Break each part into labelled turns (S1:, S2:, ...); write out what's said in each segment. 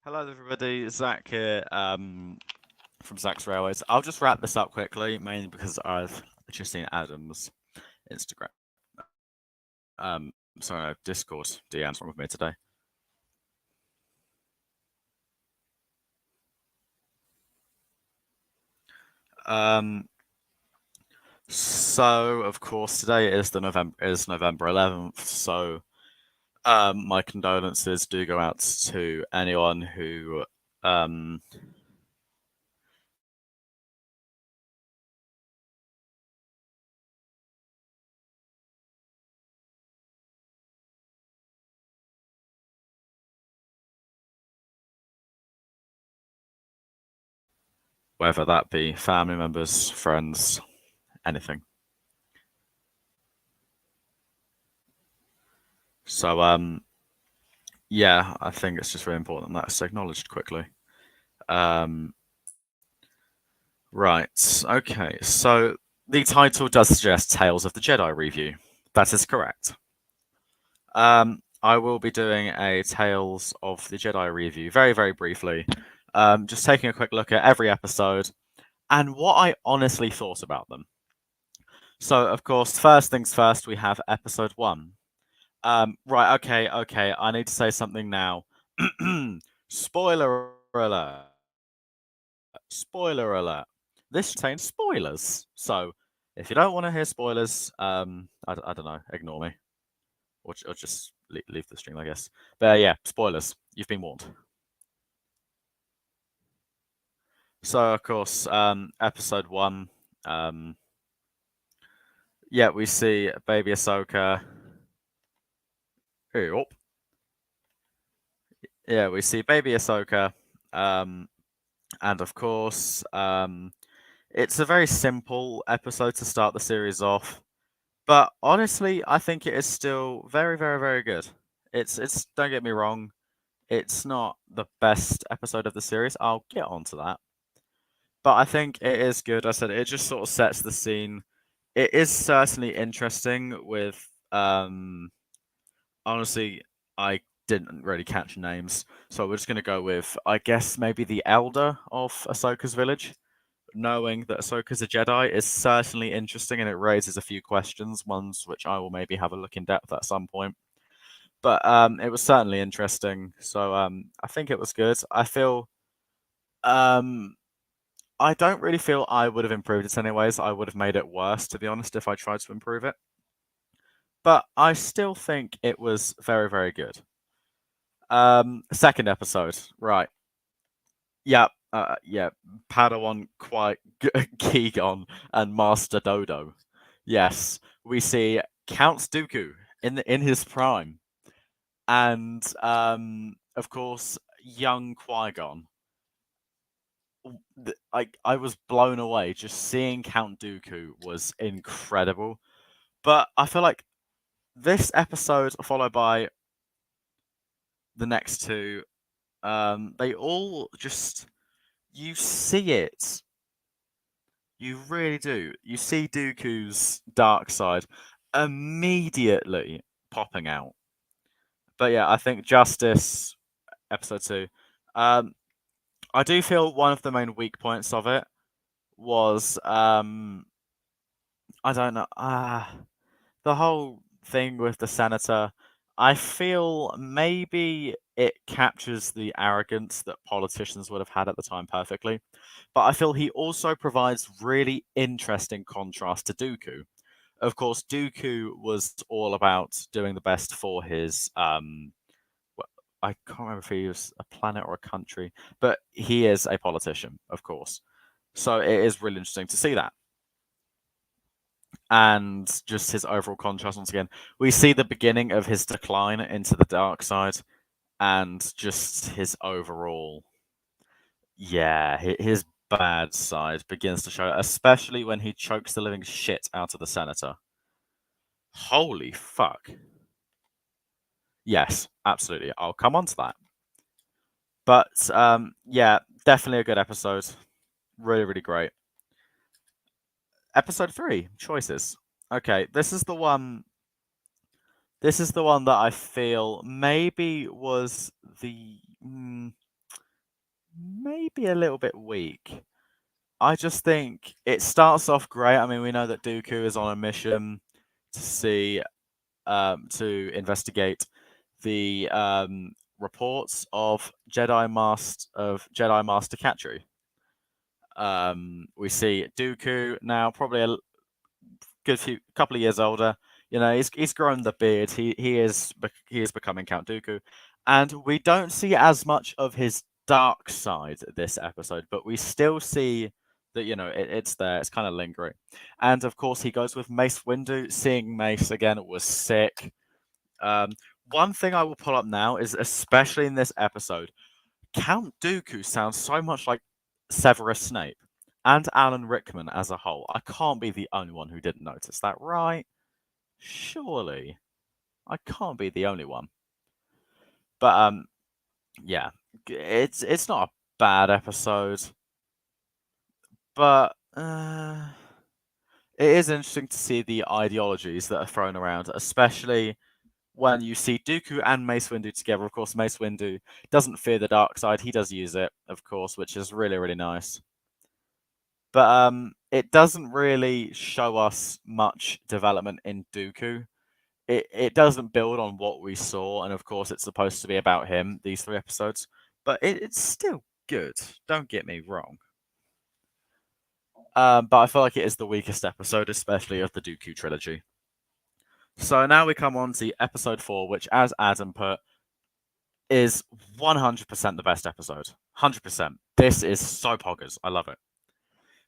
S1: Hello, everybody. Zach here from Zach's Railways. I'll just wrap this up quickly, mainly because I've just seen Adam's Instagram. Sorry, no, Discord DMs wrong with me today. So of course today is November 11th. So my condolences do go out to anyone who whether that be family members, friends, anything. So yeah, I think it's just really important that's acknowledged quickly. Right, okay, so the title does suggest Tales of the Jedi review. That is correct. I will be doing a Tales of the Jedi review very, very briefly. Just taking a quick look at every episode and what I honestly thought about them. So, of course, first things first, we have episode 1. Right, okay, I need to say something now. Spoiler alert. Spoiler alert. This contains spoilers. So, if you don't want to hear spoilers, I don't know, ignore me. Or just leave the stream, I guess. But yeah, spoilers. You've been warned. So, of course, episode 1, yeah, we see baby Ahsoka. Oh. Yeah, we see baby Ahsoka. And of course, it's a very simple episode to start the series off. But honestly, I think it is still very, very, very good. It's don't get me wrong, it's not the best episode of the series. I'll get onto that. But I think it is good. I said it just sort of sets the scene. It is certainly interesting with honestly, I didn't really catch names, so we're just gonna go with I guess maybe the elder of Ahsoka's village. Knowing that Ahsoka's a Jedi is certainly interesting, and it raises a few questions, ones which I will maybe have a look in depth at some point. But it was certainly interesting, so I think it was good. I feel I don't really feel I would have improved it anyways. I would have made it worse, to be honest, if I tried to improve it. But I still think it was very, very good. Second episode, right? Yeah, yeah. Padawan Qui-Gon and Master Dodo. Yes, we see Count Dooku in his prime, and of course, young Qui-Gon. I was blown away just seeing Count Dooku was incredible. But I feel like this episode followed by the next two, they all just you see it. You really do. You see Dooku's dark side immediately popping out. But yeah, I think Justice episode 2. I do feel one of the main weak points of it was I don't know. The whole thing with the senator, I feel maybe it captures the arrogance that politicians would have had at the time perfectly. But I feel he also provides really interesting contrast to Dooku. Of course, Dooku was all about doing the best for his I can't remember if he was a planet or a country, but he is a politician, of course. So it is really interesting to see that. And just his overall contrast once again. We see the beginning of his decline into the dark side and just his overall yeah, his bad side begins to show, especially when he chokes the living shit out of the senator. Holy fuck. Yes, absolutely. I'll come on to that. But yeah, definitely a good episode. Really, really great. Episode 3, choices. Okay, this is the one. This is the one that I feel maybe was the. maybe a little bit weak. I just think it starts off great. I mean, we know that Dooku is on a mission to see, to investigate the reports of Jedi Master Katru. We see Dooku now, probably a couple of years older. You know, he's grown the beard. He is becoming Count Dooku, and we don't see as much of his dark side this episode, but we still see that, you know, it's there. It's kind of lingering, and of course he goes with Mace Windu. Seeing Mace again was sick. One thing I will pull up now is, especially in this episode, Count Dooku sounds so much like Severus Snape and Alan Rickman as a whole. I can't be the only one who didn't notice that, right? Surely. I can't be the only one. But yeah, it's not a bad episode, but it is interesting to see the ideologies that are thrown around, especially when you see Dooku and Mace Windu together. Of course, Mace Windu doesn't fear the dark side. He does use it, of course, which is really, really nice. But it doesn't really show us much development in Dooku. It doesn't build on what we saw, and of course it's supposed to be about him, these 3 episodes, but it's still good, don't get me wrong. But I feel like it is the weakest episode, especially of the Dooku trilogy. So now we come on to episode 4, which, as Adam put, is 100% the best episode. 100%. This is so poggers. I love it.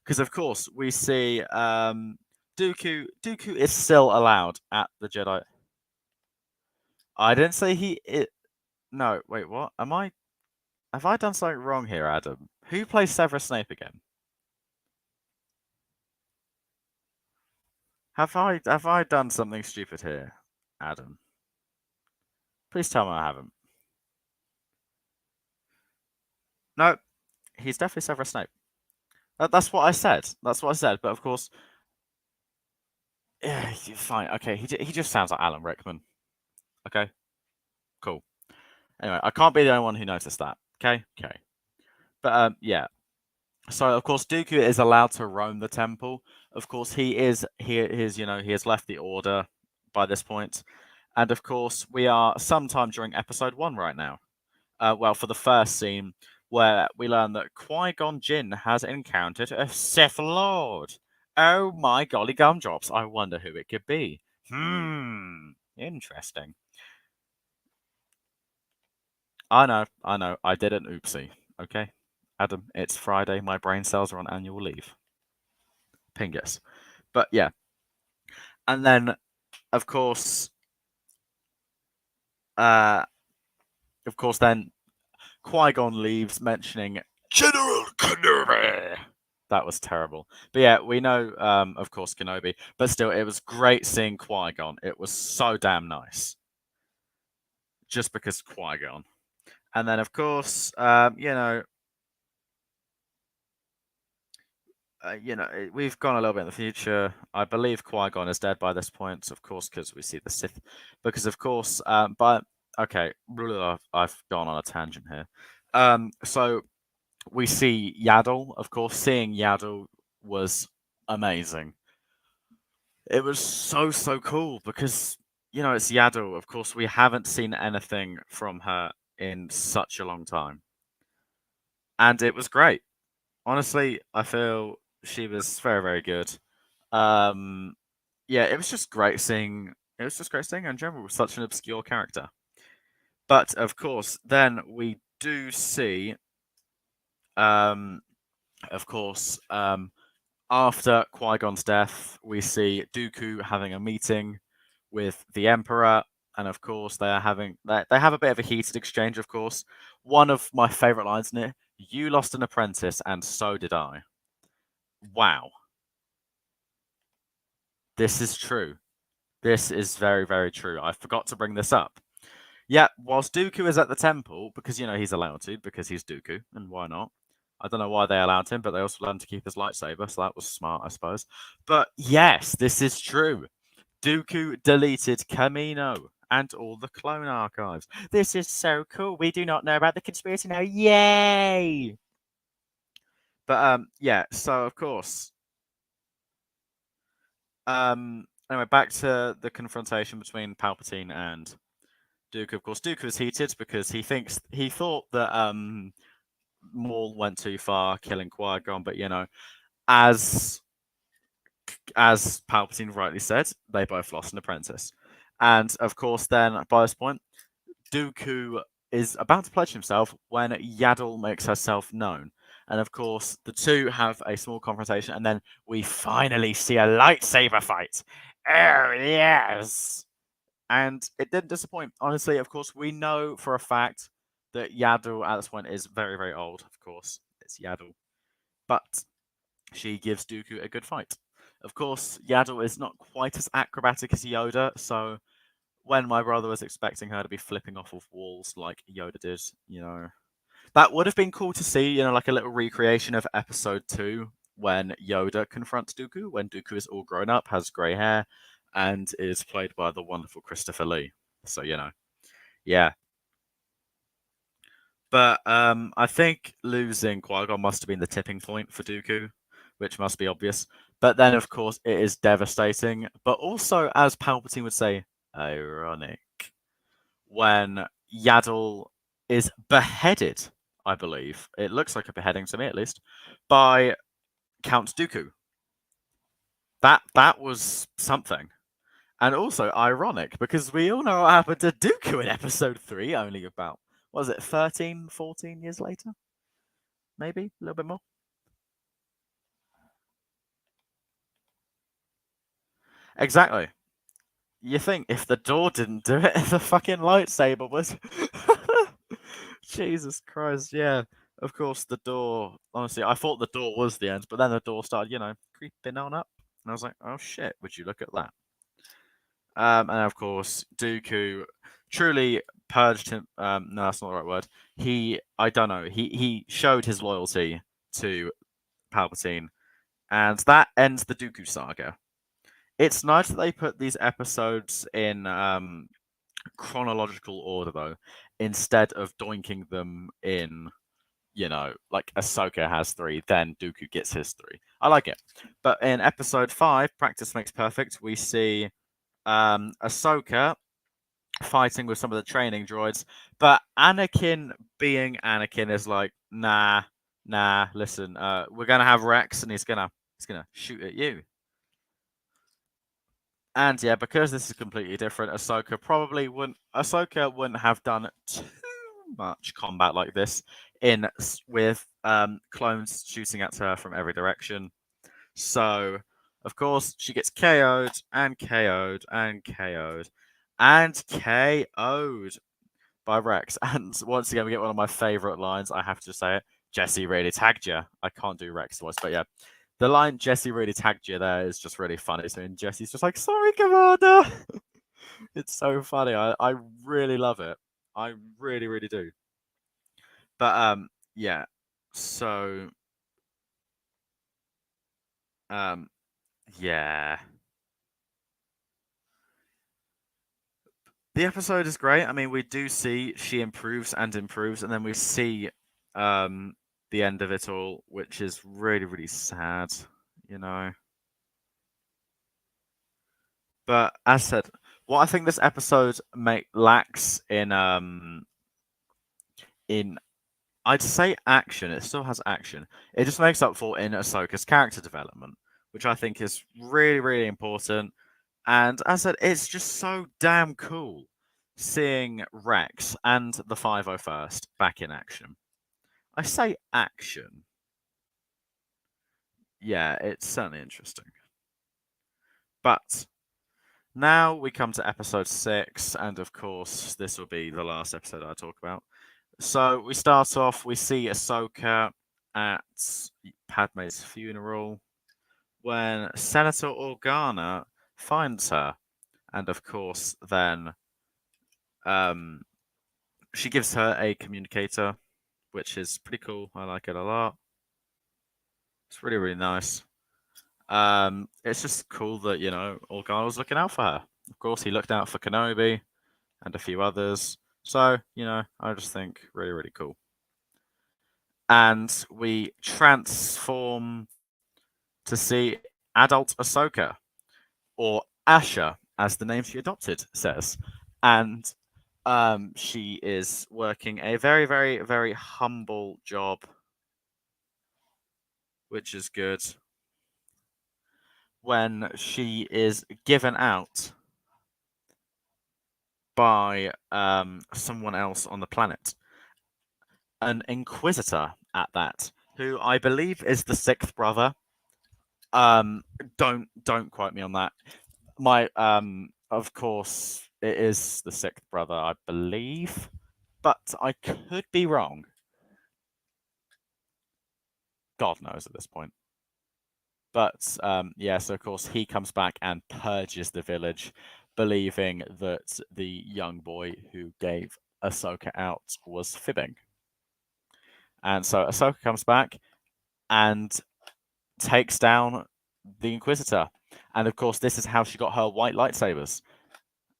S1: Because, of course, we see Dooku is still allowed at the Jedi. I didn't say No, wait, what? Have I done something wrong here, Adam? Who plays Severus Snape again? Have I done something stupid here, Adam? Please tell me I haven't. No, he's definitely Severus Snape. That's what I said. That's what I said. But of course, yeah, fine. Okay, he just sounds like Alan Rickman. Okay, cool. Anyway, I can't be the only one who noticed that. Okay. But yeah. So of course, Dooku is allowed to roam the temple. Of course, he has left the Order by this point, and of course, we are sometime during episode 1 right now. Well, for the first scene, where we learn that Qui-Gon Jinn has encountered a Sith Lord. Oh my golly gumdrops! I wonder who it could be. Interesting. I know. I did an oopsie. Okay, Adam, it's Friday. My brain cells are on annual leave. Pingus. But yeah. And then, of course, then Qui-Gon leaves, mentioning General Kenobi. That was terrible. But yeah, we know, of course, Kenobi. But still, it was great seeing Qui-Gon. It was so damn nice. Just because Qui-Gon. And then, of course, we've gone a little bit in the future. I believe Qui-Gon is dead by this point, of course, because we see the Sith. Because, of course, okay, I've gone on a tangent here. So we see Yaddle. Of course, seeing Yaddle was amazing. It was so cool because, it's Yaddle. Of course, we haven't seen anything from her in such a long time. And it was great. Honestly, I feel she was very, very good. Yeah, it was just great seeing her in general with such an obscure character. But of course, then we do see, of course, after Qui-Gon's death, we see Dooku having a meeting with the Emperor, and of course they have a bit of a heated exchange. Of course, one of my favorite lines in it: "You lost an apprentice, and so did I." Wow, this is true. This is very, very true. I forgot to bring this up. Yeah, whilst Dooku is at the temple, because he's allowed to, because he's Dooku, and why not? I don't know why they allowed him, but they also allowed him to keep his lightsaber, so that was smart, I suppose. But yes, this is true. Dooku deleted Kamino and all the clone archives. This is so cool. We do not know about the conspiracy now. Yay! But yeah. So of course, anyway, back to the confrontation between Palpatine and Dooku. Of course, Dooku is heated because he thought that Maul went too far, killing Qui-Gon, but as as Palpatine rightly said, they both lost an apprentice. And of course, then by this point, Dooku is about to pledge himself when Yaddle makes herself known. And of course, the two have a small confrontation, and then we finally see a lightsaber fight. Oh, yes! And it didn't disappoint. Honestly, of course, we know for a fact that Yaddle at this point is very, very old. Of course, it's Yaddle. But she gives Dooku a good fight. Of course, Yaddle is not quite as acrobatic as Yoda, so when my brother was expecting her to be flipping off of walls like Yoda did, that would have been cool to see, like a little recreation of episode 2 when Yoda confronts Dooku, when Dooku is all grown up, has grey hair, and is played by the wonderful Christopher Lee. So, yeah. But I think losing Qui-Gon must have been the tipping point for Dooku, which must be obvious. But then, of course, it is devastating. But also, as Palpatine would say, ironic, when Yaddle is beheaded, I believe. It looks like a beheading to me, at least, by Count Dooku. That was something. And also ironic, because we all know what happened to Dooku in episode 3, only about, was it 13, 14 years later? Maybe? A little bit more? Exactly. You think if the door didn't do it, the fucking lightsaber was. Jesus Christ, yeah. Of course, the door. Honestly, I thought the door was the end, but then the door started, creeping on up. And I was like, oh shit, would you look at that? And of course, Dooku truly purged him. No, that's not the right word. I don't know. He showed his loyalty to Palpatine, and that ends the Dooku saga. It's nice that they put these episodes in chronological order, though, instead of doinking them in, like Ahsoka has 3, then Dooku gets his 3. I like it. But in episode 5, Practice Makes Perfect, we see Ahsoka fighting with some of the training droids, but Anakin being Anakin is like, nah, listen, we're gonna have Rex, and he's gonna shoot at you. And yeah, because this is completely different, Ahsoka wouldn't have done too much combat like this with clones shooting at her from every direction. So, of course, she gets KO'd and KO'd and KO'd and KO'd by Rex. And once again, we get one of my favorite lines. I have to say it. Jesse really tagged you. I can't do Rex voice, but yeah. The line Jesse really tagged you there is just really funny. So Jesse's just like, sorry, Commander. It's so funny. I really love it. I really, really do. But yeah. So yeah. The episode is great. I mean, we do see she improves and improves, and then we see the end of it all, which is really, really sad, you know. But as said, what I think this episode lacks in I'd say action. It still has action. It just makes up for in Ahsoka's character development, which I think is really, really important. And as I said, it's just so damn cool seeing Rex and the 501st back in action. I say action. Yeah, it's certainly interesting. But now we come to episode 6, and of course, this will be the last episode I talk about. So we start off, we see Ahsoka at Padme's funeral when Senator Organa finds her. And of course, then she gives her a communicator, which is pretty cool. I like it a lot. It's really, really nice. It's just cool that, Organa was looking out for her. Of course, he looked out for Kenobi and a few others. So, I just think really, really cool. and we transform to see adult Ahsoka, or Asha, as the name she adopted says. And she is working a very, very, very humble job, which is good, when she is given out by someone else on the planet, an Inquisitor at that, who I believe is the sixth brother. Um, don't quote me on that. My of course, it is the sixth brother, I believe, but I could be wrong. God knows at this point. But yeah, so of course he comes back and purges the village, believing that the young boy who gave Ahsoka out was fibbing. And so Ahsoka comes back and takes down the Inquisitor. And of course, this is how she got her white lightsabers.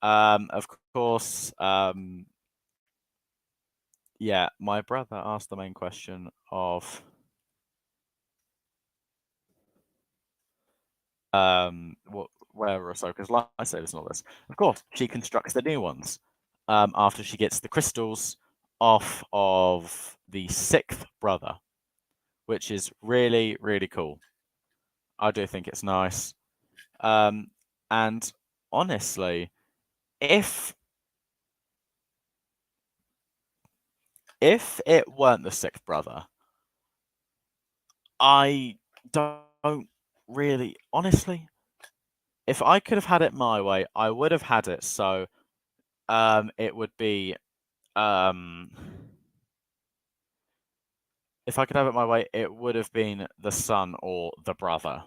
S1: Of course, yeah, my brother asked the main question of where are Ahsoka's lightsabers and all this. Of course, she constructs the new ones after she gets the crystals off of the sixth brother, which is really, really cool. I do think it's nice. And honestly, if it weren't the sixth brother, I don't really honestly. If I could have had it my way, I would have had it so it would be um if I could have it my way, it would have been the son or the brother,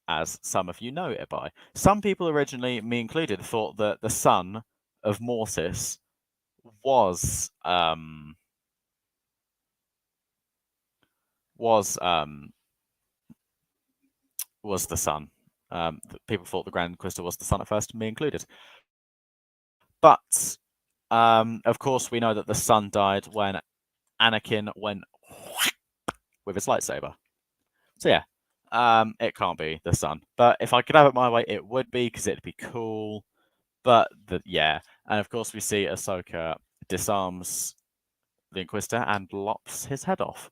S1: as some of you know it by. Some people originally, me included, thought that the son of Mortis was was um was the son. People thought the Grand Inquisitor was the son at first, me included. But of course, we know that the son died when Anakin went with his lightsaber. So yeah, it can't be the son. But if I could have it my way, it would be, because it'd be cool. But yeah, and of course we see Ahsoka disarms the Inquisitor and lops his head off,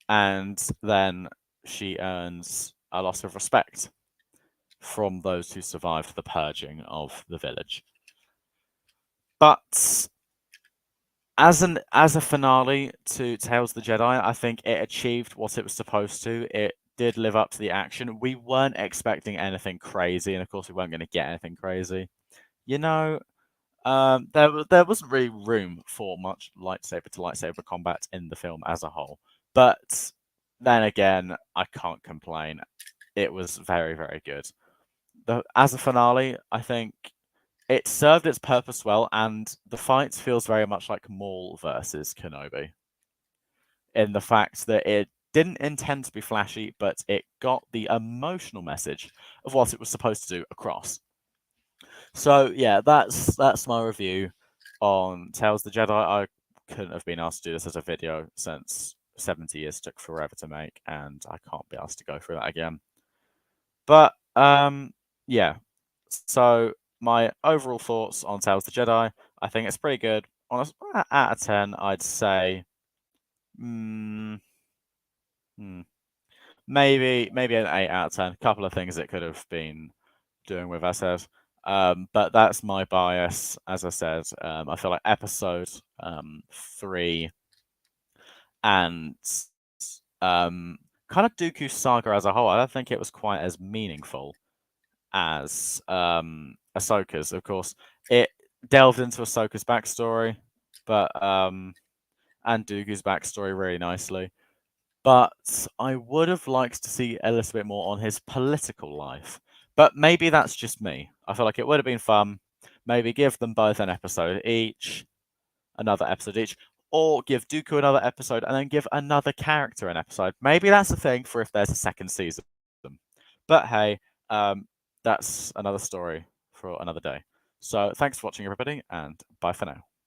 S1: and then she earns a lot of respect from those who survived the purging of the village. But as a finale to Tales of the Jedi, I think it achieved what it was supposed to. It did live up to the action. We weren't expecting anything crazy, and of course we weren't going to get anything crazy. You know, there wasn't really room for much lightsaber to lightsaber combat in the film as a whole. But then again, I can't complain. It was very, very good. As a finale, I think it served its purpose well, and the fight feels very much like Maul versus Kenobi, in the fact that it didn't intend to be flashy, but it got the emotional message of what it was supposed to do across. So yeah, that's my review on Tales of the Jedi. I couldn't have been asked to do this as a video, since 70 years took forever to make, and I can't be asked to go through that again. But yeah. So my overall thoughts on Tales of the Jedi, I think it's pretty good. On out of 10, I'd say maybe an 8 out of 10. A couple of things it could have been doing with, I said. But that's my bias. As I said, I feel like episode 3 and kind of Dooku's saga as a whole, I don't think it was quite as meaningful as Ahsoka's. Of course, it delved into Ahsoka's backstory, but and Dooku's backstory really nicely. But I would have liked to see a little bit more on his political life. But maybe that's just me. I feel like it would have been fun. Maybe give them both an episode each, another episode each, or give Dooku another episode and then give another character an episode. Maybe that's a thing for if there's a second season. But hey, that's another story for another day. So thanks for watching, everybody, and bye for now.